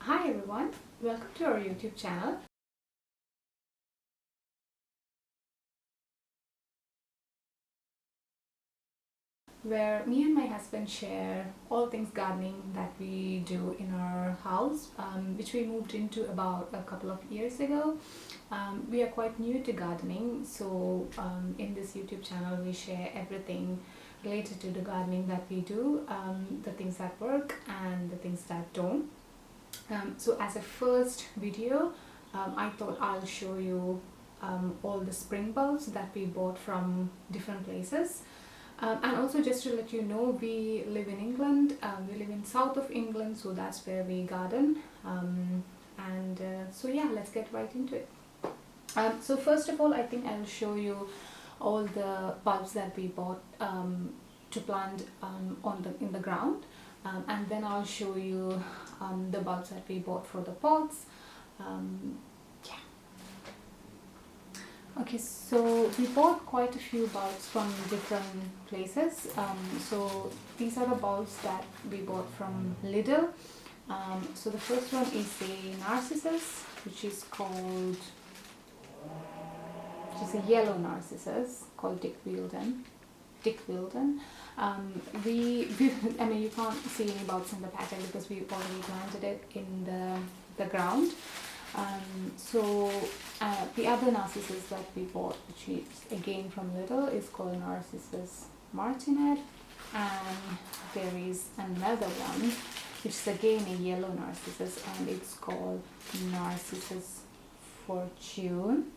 Hi everyone, welcome to our YouTube channel where me and my husband share all things gardening that we do in our house, which we moved into about a couple of years ago. We are quite new to gardening, so in this YouTube channel we share everything related to the gardening that we do, the things that work and the things that don't. So as a first video, I thought I'll show you all the spring bulbs that we bought from different places. And also, just to let you know, we live in England. We live in south of England, so that's where we garden. So yeah, let's get right into it. So first of all, I think I'll show you all the bulbs that we bought to plant in the ground, and then I'll show you the bulbs that we bought for the pots. Yeah. Okay, so we bought quite a few bulbs from different places. So these are the bulbs that we bought from Lidl. So the first one is a narcissus, which is a yellow narcissus called Dick Wilden. I mean, you can't see any bulbs in the packet because we already planted it in the ground. The other narcissus that we bought, which is again from Lidl, is called Narcissus martinet, and there is another one which is again a yellow narcissus, and it's called Narcissus fortune,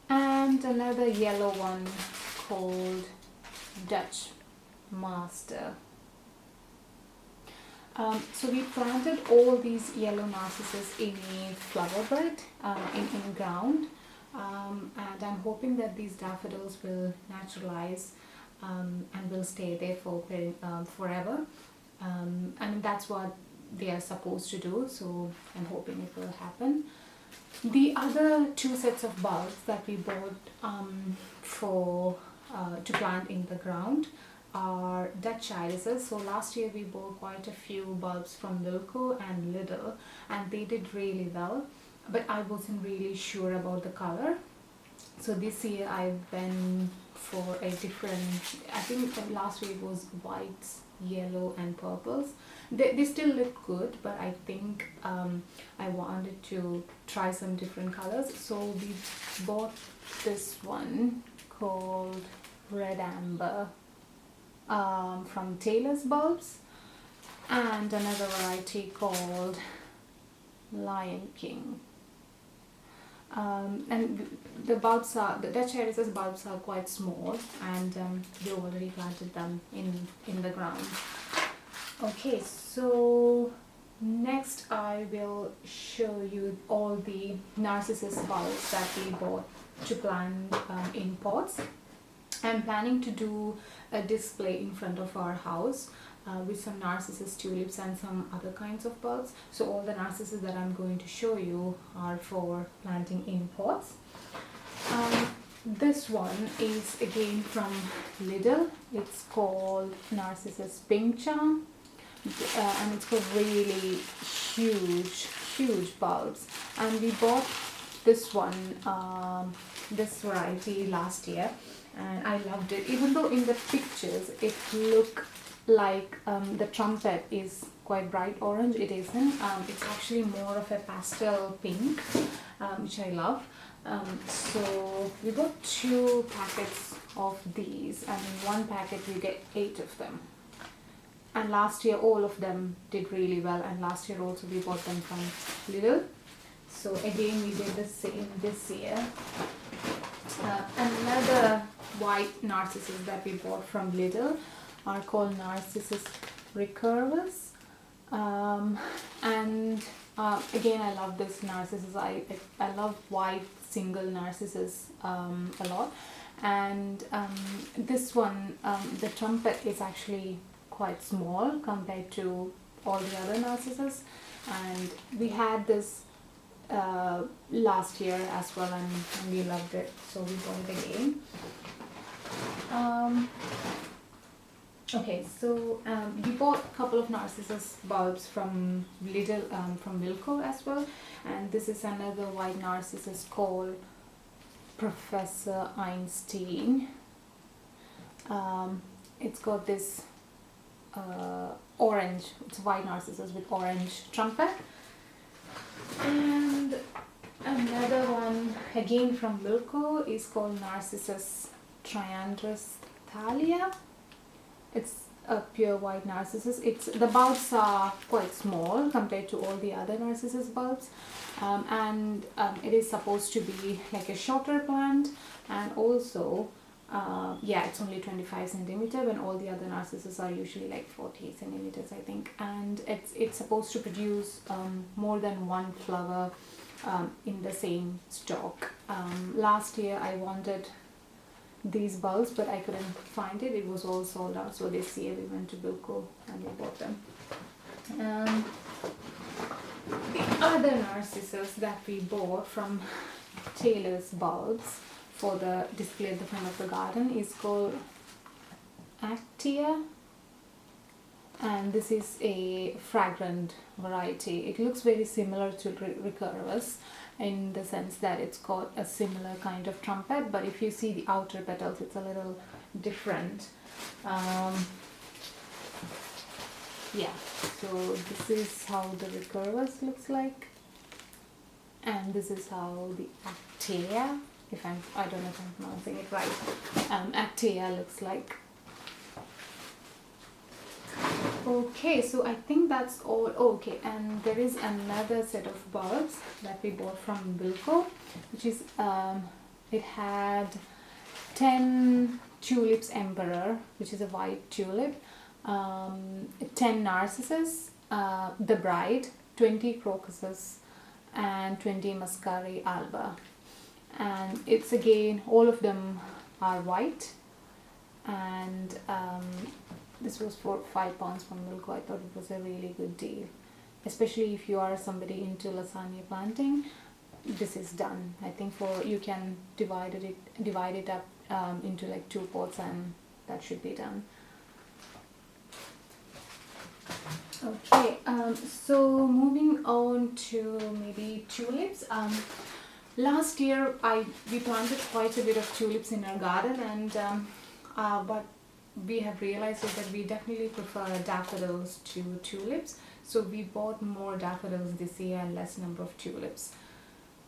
and another yellow one called Dutch master. So we planted all these yellow narcissus in a flower bed in ground, and I'm hoping that these daffodils will naturalize and will stay there for forever. And that's what they are supposed to do, so I'm hoping it will happen. The other two sets of bulbs that we bought to plant in the ground are Dutch irises. So last year we bought quite a few bulbs from Wilco and Lidl, and they did really well, but I wasn't really sure about the color. So this year I went for a different, I think last year it was whites, yellow and purples. They still look good, but I think I wanted to try some different colors. So we bought this one called Red Amber from Taylor's Bulbs, and another variety called Lion King. And the Dutch irises bulbs are quite small, and we already planted them in the ground. Okay, so next I will show you all the narcissus bulbs that we bought to plant in pots. I'm planning to do a display in front of our house with some narcissus tulips and some other kinds of bulbs. So all the narcissus that I'm going to show you are for planting in pots. This one is again from Lidl. It's called Narcissus Pink Charm, and it's got really huge bulbs. And we bought this one, this variety last year, and I loved it. Even though in the pictures it looked like the trumpet is quite bright orange, it isn't. It's actually more of a pastel pink, which I love. So we got 2 packets of these, and in one packet you get 8 of them. And last year all of them did really well, and last year also we bought them from Lidl. So again we did the same this year. Another white narcissus that we bought from Lidl are called Narcissus recurvus, and again I love this narcissus. I love white single narcissus a lot, and this one, the trumpet is actually quite small compared to all the other narcissus, and we had this last year as well, and we loved it, so we bought it again. Okay, so we bought a couple of narcissus bulbs from Lidl, from Wilco as well, and this is another white narcissus called Professor Einstein. It's got this orange, it's white narcissus with orange trumpet, and another one again from Wilco is called Narcissus Triandrus thalia. It's a pure white narcissus. The bulbs are quite small compared to all the other narcissus bulbs, and it is supposed to be like a shorter plant, and also yeah, it's only 25 centimeter when all the other narcissus are usually like 40 centimeters, I think, and it's supposed to produce more than one flower in the same stalk. Last year I wanted these bulbs, but I couldn't find it. It was all sold out. So this year we went to Bilko and we bought them. The other narcissus that we bought from Taylor's Bulbs for the display at the front of the garden is called Actia, and this is a fragrant variety. It looks very similar to Recurvus in the sense that it's got a similar kind of trumpet, but if you see the outer petals, it's a little different. Yeah, so this is how the Recurvus looks like, and this is how the Actea, I don't know if I'm pronouncing it right, Actea looks like. Okay, so I think that's all. Okay, and there is another set of bulbs that we bought from Bilko, which is it had 10 tulips emperor, which is a white tulip, 10 narcissus, the bride, 20 crocuses, and 20 muscari alba, and it's again all of them are white, and this was for £5 from Wilco. I thought it was a really good deal, especially if you are somebody into lasagna planting. This is done. I think you can divide it up into like 2 pots, and that should be done. Okay, so moving on to maybe tulips. Last year we planted quite a bit of tulips in our garden, and but we have realized that we definitely prefer daffodils to tulips, so we bought more daffodils this year and less number of tulips.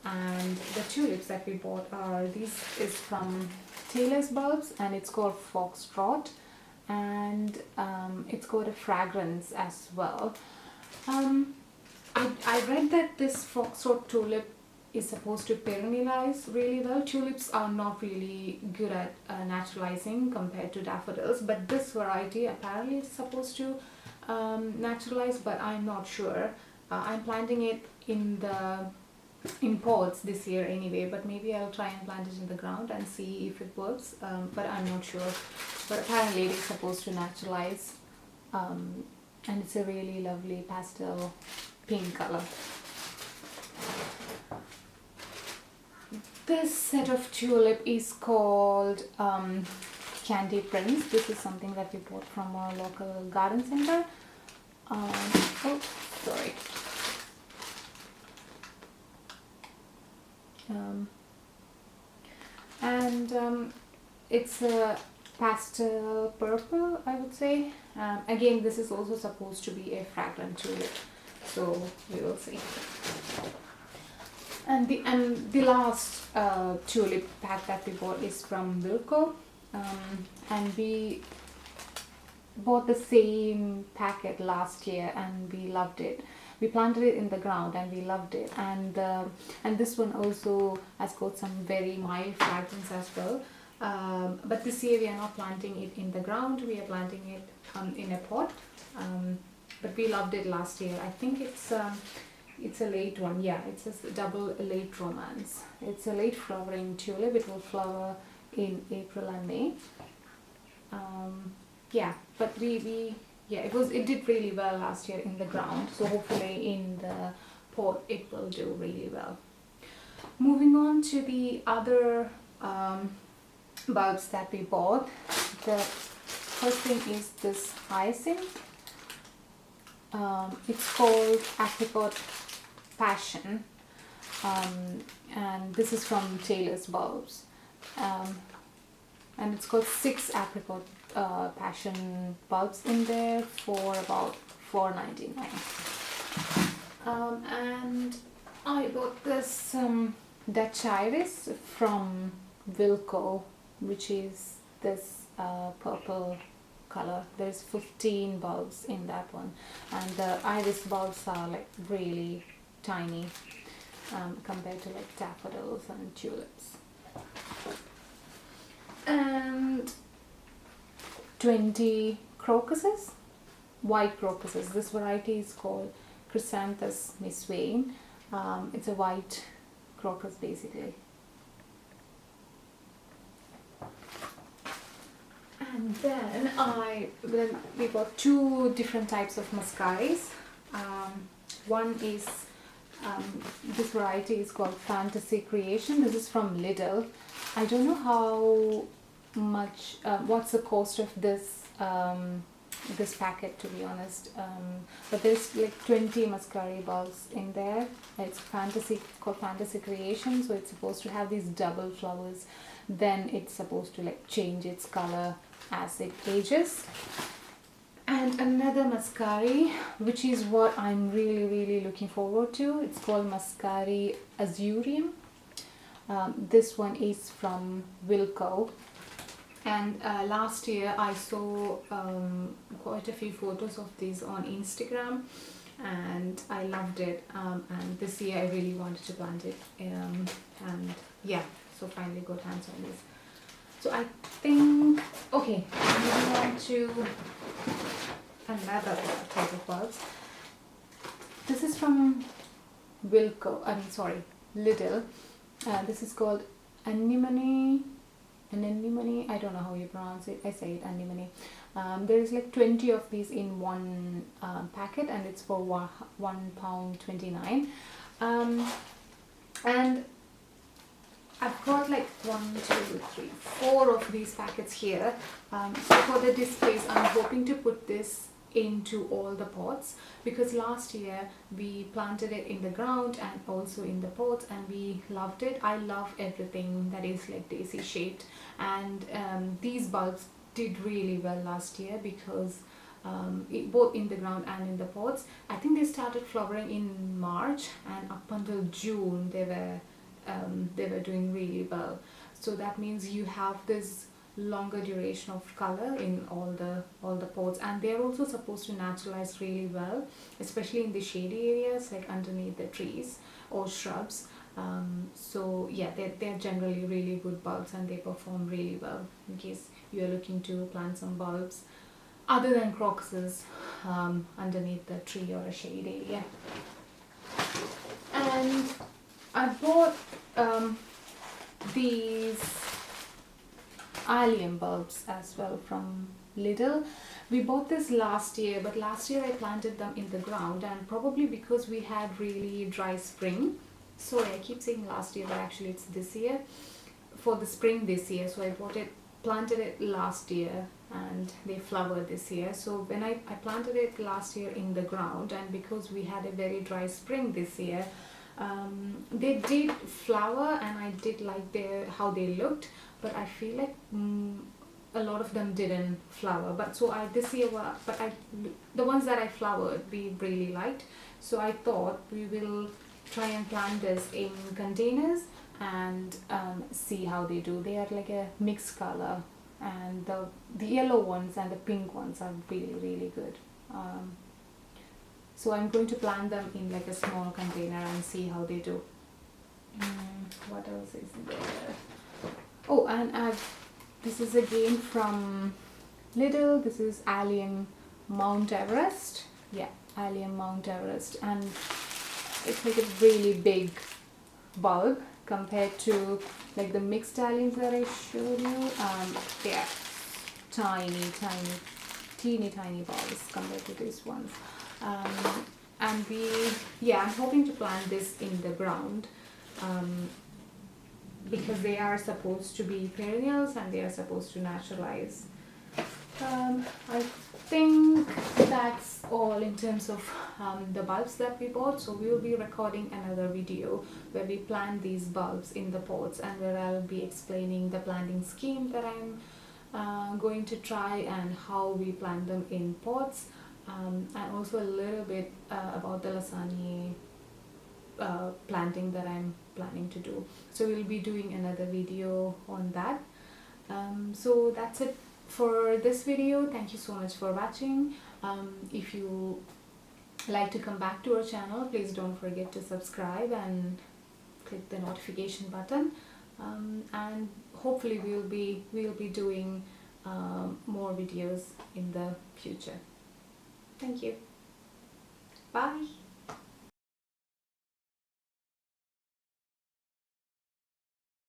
And the tulips that we bought is from Taylor's Bulbs, and it's called Foxtrot, and it's got a fragrance as well. I read that this Foxtrot tulip is supposed to perennialize really well. Tulips are not really good at naturalizing compared to daffodils, but this variety apparently is supposed to naturalize, but I'm not sure. I'm planting it in pots this year anyway, but maybe I'll try and plant it in the ground and see if it works, but I'm not sure. But apparently it is supposed to naturalize, and it's a really lovely pastel pink color. This set of tulip is called Candy Prince. This is something that we bought from our local garden center. Oh, sorry. It's a pastel purple, I would say. Again, this is also supposed to be a fragrant tulip, so we will see. And the last tulip pack that we bought is from Wilco, and we bought the same packet last year and we loved it. We planted it in the ground and we loved it, and this one also has got some very mild fragrance as well. But this year we are not planting it in the ground, we are planting it in a pot. But we loved it last year. I think it's a late one. Yeah, it's a double late romance. It's a late flowering tulip. It will flower in April and May. Yeah, but it did really well last year in the ground, so hopefully in the pot it will do really well. Moving on to the other bulbs that we bought. first thing is this hyacinth. It's called Apricot Passion, and this is from Taylor's Bulbs, and it's got 6 apricot passion bulbs in there for about $4.99. And I bought this Dutch Iris from Wilco, which is this purple color. There's 15 bulbs in that one, and the iris bulbs are like really tiny compared to like daffodils and tulips. And 20 crocuses, white crocuses. This variety is called Chrysanthus Miss Vane. It's a white crocus basically. And then we got 2 different types of muscaris. One is this variety is called Fantasy Creation. This is from Lidl. I don't know how much what's the cost of this this packet, to be honest, but there's like 20 muscari bulbs in there. It's called Fantasy Creation, so it's supposed to have these double flowers. Then it's supposed to like change its color as it ages. And another muscari, which is what I'm really looking forward to, it's called Muscari Azurium. This one is from Wilco, and last year I saw quite a few photos of these on Instagram, and I loved it, and this year I really wanted to plant it, and yeah, so finally got hands on this. So I think, okay, moving on to another type of bulbs. This is from Lidl. This is called anemone. I don't know how you pronounce it. I say it anemone. There is like 20 of these in one packet, and it's for £1.29. And I've got like 4 of these packets here. So for the displays, I'm hoping to put this into all the pots, because last year we planted it in the ground and also in the pots, and we loved it. I love everything that is like daisy shaped, and these bulbs did really well last year, because both in the ground and in the pots. I think they started flowering in March, and up until June they were doing really well. So that means you have this longer duration of color in all the pots, and they're also supposed to naturalize really well, especially in the shady areas like underneath the trees or shrubs. So yeah, they're generally really good bulbs, and they perform really well in case you're looking to plant some bulbs other than crocuses underneath the tree or a shade area. And I bought these allium bulbs as well from Lidl. We bought this last year, but last year I planted them in the ground, and probably because we had really dry spring. Sorry, I keep saying last year, but actually it's this year, for the spring this year. So I planted it last year, and they flowered this year. So when I planted it last year in the ground, and because we had a very dry spring this year, they did flower, and I did like how they looked, but I feel like a lot of them didn't flower. But so the ones that I flowered, we really liked. So I thought we will try and plant this in containers and see how they do. They are like a mixed color, and the yellow ones and the pink ones are really good. So I'm going to plant them in like a small container and see how they do. What else is there? Oh, and this is again from Lidl. This is Allium Mount Everest. Yeah, Allium Mount Everest, and it's like a really big bulb compared to like the mixed alliums that I showed you. They are teeny tiny bulbs compared to these ones. And I'm hoping to plant this in the ground, because they are supposed to be perennials and they are supposed to naturalize. I think that's all in terms of the bulbs that we bought. So we will be recording another video where we plant these bulbs in the pots, and where I'll be explaining the planting scheme that I'm going to try, and how we plant them in pots, and also a little bit about the lasagna planting that I'm planning to do. So we'll be doing another video on that. So that's it for this video. Thank you so much for watching. If you like to come back to our channel, please don't forget to subscribe and click the notification button, and hopefully we'll be doing more videos in the future. Thank you. Bye.